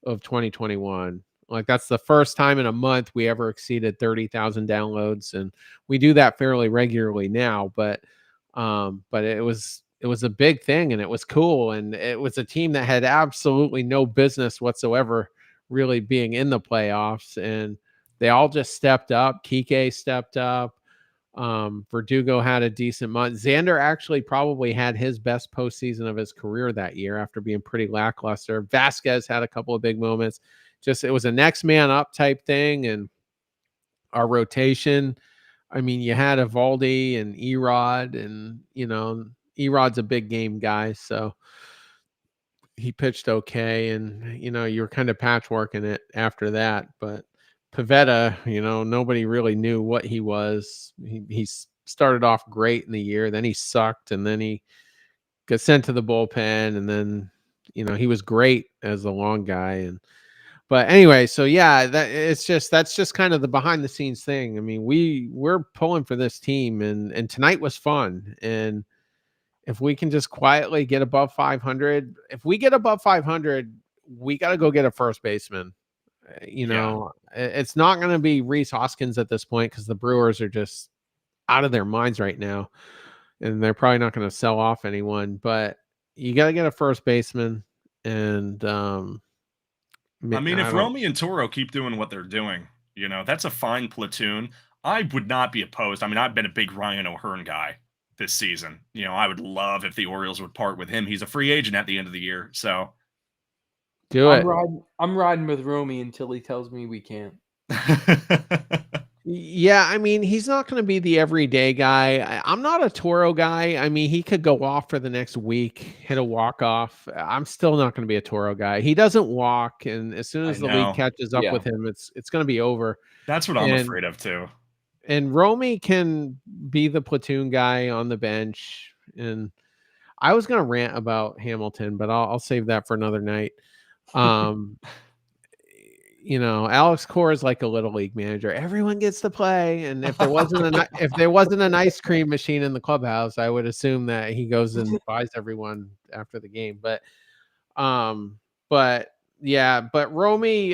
of 2021. Like that's the first time in a month we ever exceeded 30,000 downloads, and we do that fairly regularly now, but it was a big thing, and it was cool, and it was a team that had absolutely no business whatsoever really being in the playoffs, and they all just stepped up. Kike stepped up. Verdugo had a decent month. Xander actually probably had his best postseason of his career that year after being pretty lackluster. Vasquez had a couple of big moments. Just it was a next man up type thing, and our rotation. I mean, you had Evaldi and Erod, and Erod's a big game guy, so he pitched okay, and you were kind of patchworking it after that. But Pivetta, nobody really knew what he was. He started off great in the year, then he sucked, and then he got sent to the bullpen, and then he was great as the long guy. And but anyway, so yeah, that's just kind of the behind the scenes thing. I mean, we're pulling for this team, and tonight was fun. And if we can just quietly get above 500, if we get above 500, we got to go get a first baseman. It's not going to be Rhys Hoskins at this point because the Brewers are just out of their minds right now, and they're probably not going to sell off anyone. But you got to get a first baseman, and I mean, if Romy and Toro keep doing what they're doing, that's a fine platoon. I would not be opposed. I mean, I've been a big Ryan O'Hearn guy this season. I would love if the Orioles would part with him. He's a free agent at the end of the year, so do it. I'm riding with Romy until he tells me we can't. Yeah, I mean, he's not going to be the everyday guy. I'm not a Toro guy. I mean, he could go off for the next week, hit a walk-off. I'm still not going to be a Toro guy. He doesn't walk, and as soon as the league catches up with him, it's going to be over. That's what I'm afraid of, too. And Romy can be the platoon guy on the bench. And I was going to rant about Hamilton, but I'll save that for another night. Alex Cora is like a little league manager. Everyone gets to play, and if there wasn't an ice cream machine in the clubhouse, I would assume that he goes and buys everyone after the game. But Romy,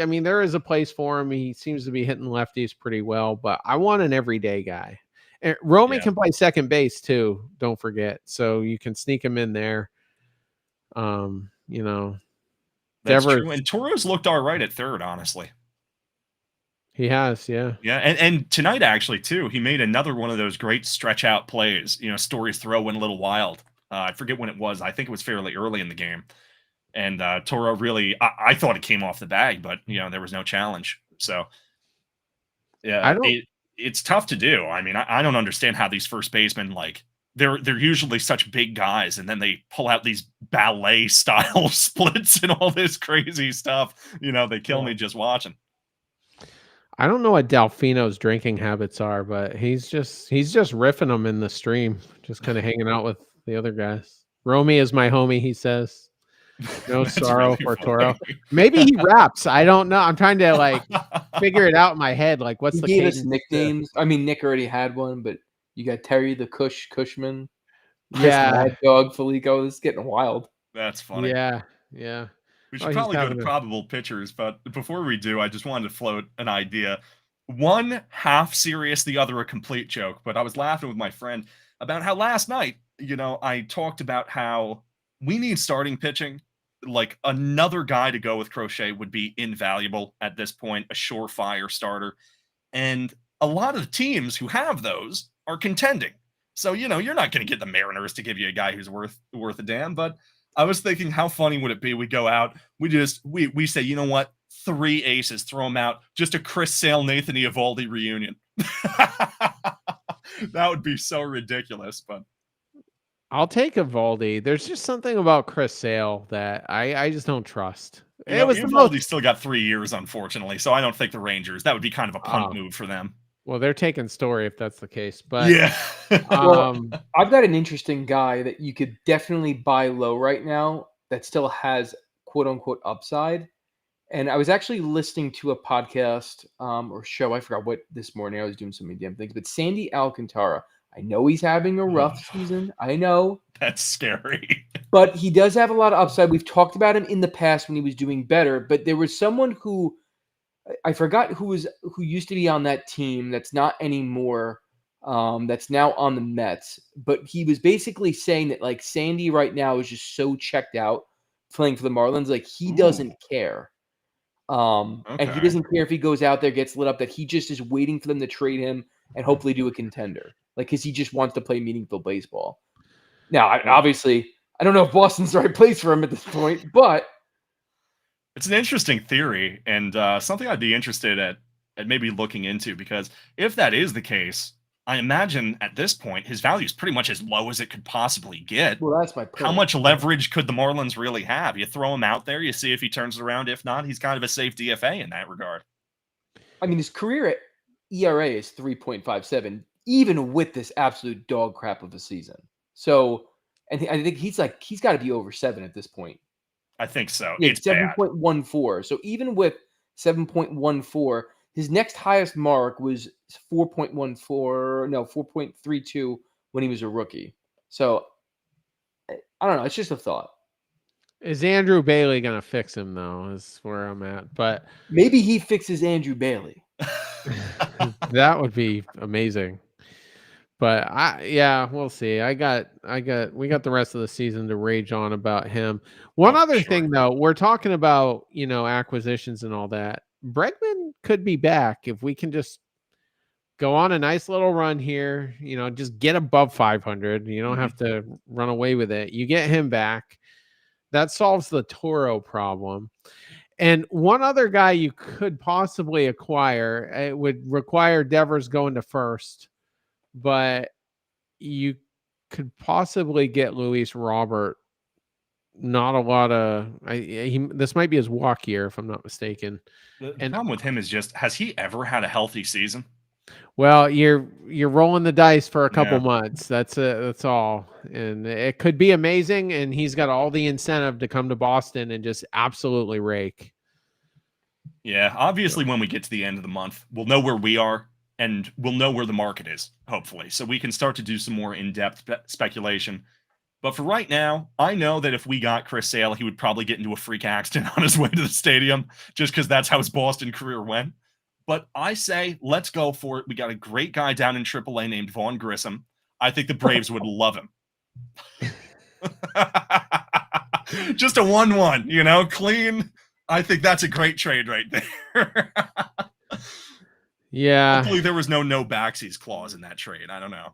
I mean, there is a place for him. He seems to be hitting lefties pretty well, but I want an everyday guy. And Romy can play second base too. Don't forget, so you can sneak him in there. That's true. And Toro's looked all right at third, honestly. He has, yeah. Yeah, and tonight, actually, too, he made another one of those great stretch-out plays. Story's throw went a little wild. I forget when it was. I think it was fairly early in the game. And Toro really, I thought it came off the bag, but, there was no challenge. So, yeah, it's tough to do. I mean, I don't understand how these first basemen, they're usually such big guys, and then they pull out these ballet style splits and all this crazy stuff. They kill me just watching. I don't know what Delfino's drinking habits are, but he's just riffing them in the stream, just kind of hanging out with the other guys. Romy is my homie, he says. No sorrow really for funny. Toro. Maybe he raps. I don't know. I'm trying to figure it out in my head. What's the cadence? Nicknames? I mean, Nick already had one, but you got Terry the Cushman. Mad Dog Felico. This is getting wild. That's funny. Yeah. We should probably go to probable pitchers, but before we do, I just wanted to float an idea. One half serious, the other a complete joke. But I was laughing with my friend about how last night, I talked about how we need starting pitching. Another guy to go with Crochet would be invaluable at this point, a surefire starter. And a lot of the teams who have those are contending. So, you're not going to get the Mariners to give you a guy who's worth a damn. But I was thinking, how funny would it be? We go out, we say, you know what? 3 aces, throw them out. Just a Chris Sale, Nathan Eovaldi reunion. That would be so ridiculous, but I'll take Eovaldi. There's just something about Chris Sale that I just don't trust. Eovaldi still got 3 years, unfortunately, so I don't think the Rangers. That would be kind of a punt move for them. Well, they're taking Story if that's the case. But Yeah. Well, I've got an interesting guy that you could definitely buy low right now that still has quote unquote upside. And I was actually listening to a podcast or show. I forgot what this morning. I was doing so many damn things. But Sandy Alcantara, I know he's having a rough season. I know. That's scary. But he does have a lot of upside. We've talked about him in the past when he was doing better. But there was someone who I forgot who used to be on that team that's not anymore. That's now on the Mets. But he was basically saying that like Sandy right now is just so checked out playing for the Marlins. Like he doesn't care. And he doesn't care if he goes out there, gets lit up, that he just is waiting for them to trade him and hopefully do a contender. Like, because he just wants to play meaningful baseball. Now, obviously, I don't know if Boston's the right place for him at this point, but it's an interesting theory and something I'd be interested at maybe looking into, because if that is the case, I imagine at this point his value is pretty much as low as it could possibly get. Well, that's my point. How much leverage could the Marlins really have? You throw him out there, you see if he turns it around. If not, he's kind of a safe DFA in that regard. I mean, his career ERA is 3.57, even with this absolute dog crap of a season. So, and I think he's got to be over 7 at this point. I think so. Yeah, it's 7.14. So even with 7.14, his next highest mark was 4.32 when he was a rookie. So I don't know. It's just a thought. Is Andrew Bailey going to fix him, though, is where I'm at. But maybe he fixes Andrew Bailey. That would be amazing. But we'll see. We got the rest of the season to rage on about him. One other thing, though, we're talking about, acquisitions and all that. Bregman could be back if we can just go on a nice little run here, just get above 500. You don't have to run away with it. You get him back. That solves the Toro problem. And one other guy you could possibly acquire, it would require Devers going to first, but you could possibly get Luis Robert. Not a lot of this might be his walk year, if I'm not mistaken. The problem with him is just, has he ever had a healthy season? Well, you're rolling the dice for a couple months. That's all. And it could be amazing, and he's got all the incentive to come to Boston and just absolutely rake. Yeah, obviously when we get to the end of the month, we'll know where we are and we'll know where the market is, hopefully. So we can start to do some more in-depth speculation. But for right now, I know that if we got Chris Sale, he would probably get into a freak accident on his way to the stadium, just because that's how his Boston career went. But I say, let's go for it. We got a great guy down in AAA named Vaughn Grissom. I think the Braves would love him. Just a 1-1, clean. I think that's a great trade right there. Yeah. Hopefully there was no backsies clause in that trade. I don't know.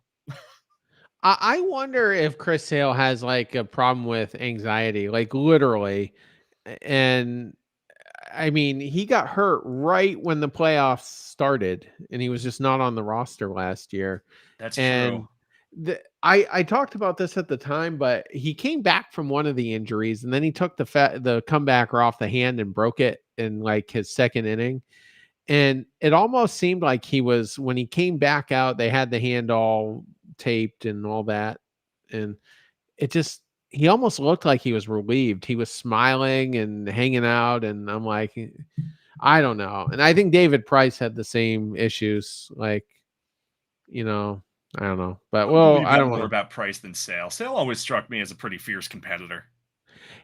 I wonder if Chris Sale has like a problem with anxiety, like literally. And I mean, he got hurt right when the playoffs started, and he was just not on the roster last year. That's true. I talked about this at the time, but he came back from one of the injuries, and then he took the comebacker off the hand and broke it in like his second inning. And it almost seemed like when he came back out, they had the hand all taped and all that. And he almost looked like he was relieved. He was smiling and hanging out. And I'm like, I don't know. And I think David Price had the same issues. Like, I don't know. But I don't know more about Price than Sale. Sale always struck me as a pretty fierce competitor.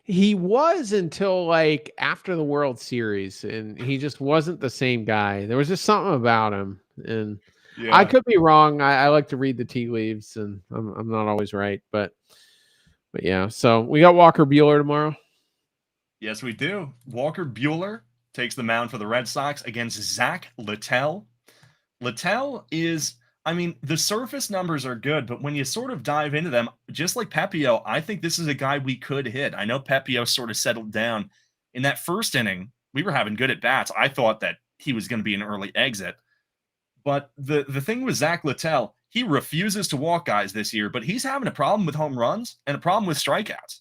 He was until like after the World Series, and he just wasn't the same guy. There was just something about him, and I could be wrong. I like to read the tea leaves, and I'm not always right, but yeah. So we got Walker Buehler tomorrow. Yes, we do. Walker Buehler takes the mound for the Red Sox against Zach Littell. Littell is, the surface numbers are good, but when you sort of dive into them, just like Pepio, I think this is a guy we could hit. I know Pepio sort of settled down. In that first inning, we were having good at-bats. I thought that he was going to be an early exit. But the thing with Zach Littell, he refuses to walk guys this year, but he's having a problem with home runs and a problem with strikeouts.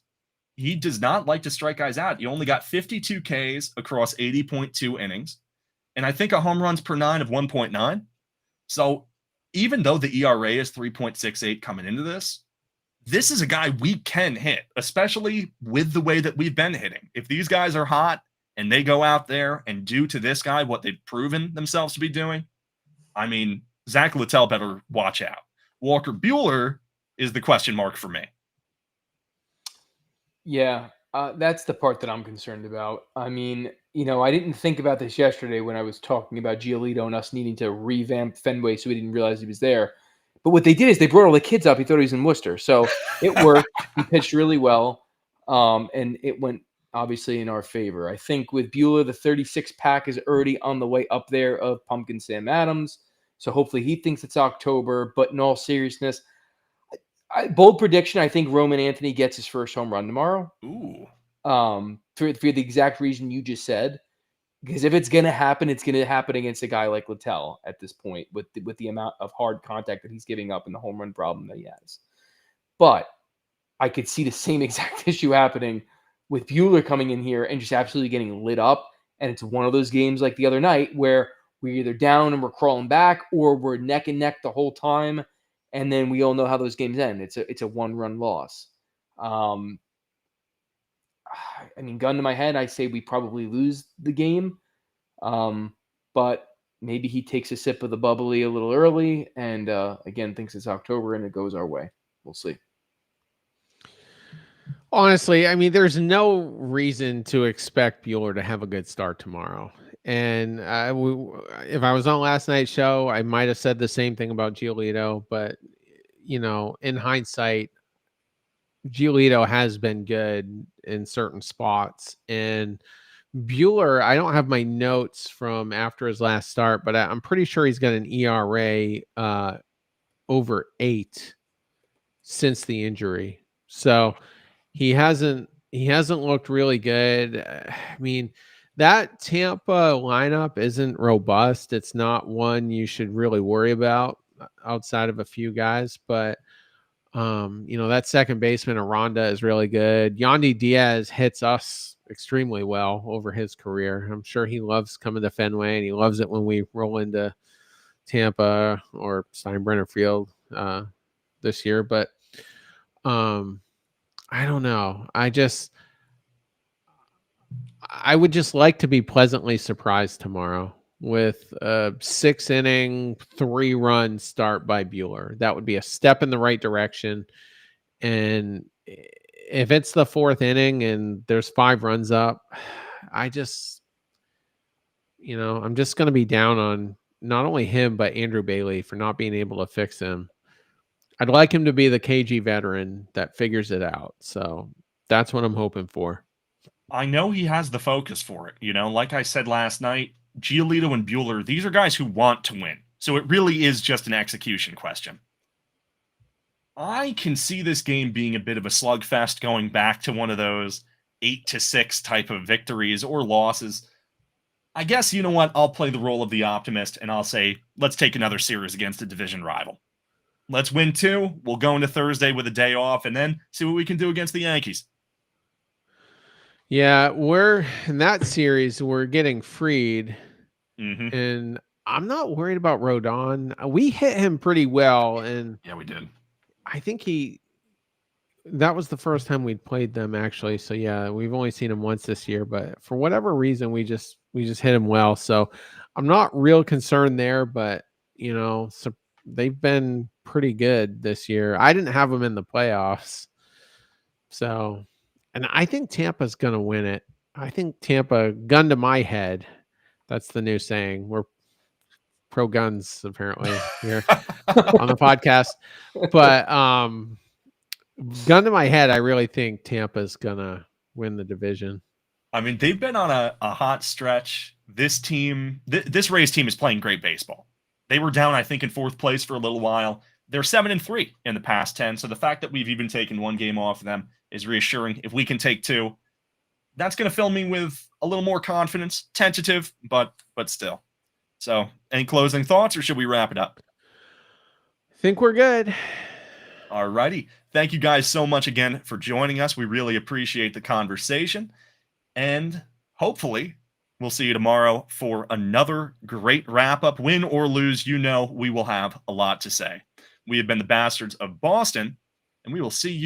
He does not like to strike guys out. He only got 52 Ks across 80.2 innings, and I think a home runs per 9 of 1.9. So even though the ERA is 3.68 coming into this is a guy we can hit, especially with the way that we've been hitting. If these guys are hot and they go out there and do to this guy what they've proven themselves to be doing, I mean, Zach Littell better watch out. Walker Buehler is the question mark for me. Yeah, that's the part that I'm concerned about. I mean, I didn't think about this yesterday when I was talking about Giolito and us needing to revamp Fenway so we didn't realize he was there. But what they did is they brought all the kids up. He thought he was in Worcester. So it worked. He pitched really well. And it went obviously in our favor. I think with Buehler, the 36 pack is already on the way up there of Pumpkin Sam Adams. So hopefully he thinks it's October. But in all seriousness, bold prediction, I think Roman Anthony gets his first home run tomorrow. Ooh. For the exact reason you just said. Because if it's going to happen, it's going to happen against a guy like Littell at this point with the amount of hard contact that he's giving up and the home run problem that he has. But I could see the same exact issue happening with Buehler coming in here and just absolutely getting lit up. And it's one of those games like the other night where we're either down and we're crawling back or we're neck and neck the whole time. And then we all know how those games end. It's a one-run loss. I mean, gun to my head, I say we probably lose the game. But maybe he takes a sip of the bubbly a little early and, again, thinks it's October and it goes our way. We'll see. Honestly, I mean, there's no reason to expect Buehler to have a good start tomorrow. And if I was on last night's show, I might have said the same thing about Giolito. But, in hindsight, Giolito has been good in certain spots. And Buehler, I don't have my notes from after his last start, but I'm pretty sure he's got an ERA over 8 since the injury. So he hasn't looked really good. I mean, that Tampa lineup isn't robust. It's not one you should really worry about outside of a few guys, but that second baseman Aranda is really good. Yandy Diaz hits us extremely well over his career. I'm sure he loves coming to Fenway, and he loves it when we roll into Tampa or Steinbrenner Field this year. But I don't know. I would just like to be pleasantly surprised tomorrow with a 6-inning, 3-run start by Buehler. That would be a step in the right direction. And if it's the 4th inning and there's 5 runs up, I'm just going to be down on not only him, but Andrew Bailey for not being able to fix him. I'd like him to be the KG veteran that figures it out. So that's what I'm hoping for. I know he has the focus for it. Like I said last night, Giolito and Buehler, these are guys who want to win. So it really is just an execution question. I can see this game being a bit of a slugfest, going back to one of those 8-6 type of victories or losses. I guess, you know what? I'll play the role of the optimist and I'll say, let's take another series against a division rival. Let's win 2. We'll go into Thursday with a day off and then see what we can do against the Yankees. Yeah, we're in that series. We're getting Fried, Mm-hmm. and I'm not worried about Rodon. We hit him pretty well, and yeah, we did. I think that was the first time we'd played them, actually. So yeah, we've only seen him once this year, but for whatever reason, we just hit him well. So I'm not real concerned there, but so they've been pretty good this year. I didn't have them in the playoffs, so. And I think Tampa's going to win it. I think Tampa, gun to my head. That's the new saying. We're pro guns, apparently, here on the podcast. But gun to my head, I really think Tampa's going to win the division. I mean, they've been on a hot stretch. This team, this Rays team is playing great baseball. They were down, I think, in 4th place for a little while. They're 7-3 in the past 10. So the fact that we've even taken 1 game off of them is reassuring. If we can take 2, that's going to fill me with a little more confidence. Tentative, but still. So, any closing thoughts, or should we wrap it up? I think we're good. All righty. Thank you guys so much again for joining us. We really appreciate the conversation. And hopefully, We'll see you tomorrow for another great wrap-up. Win or lose, we will have a lot to say. We have been the Bastards of Boston, and we will see you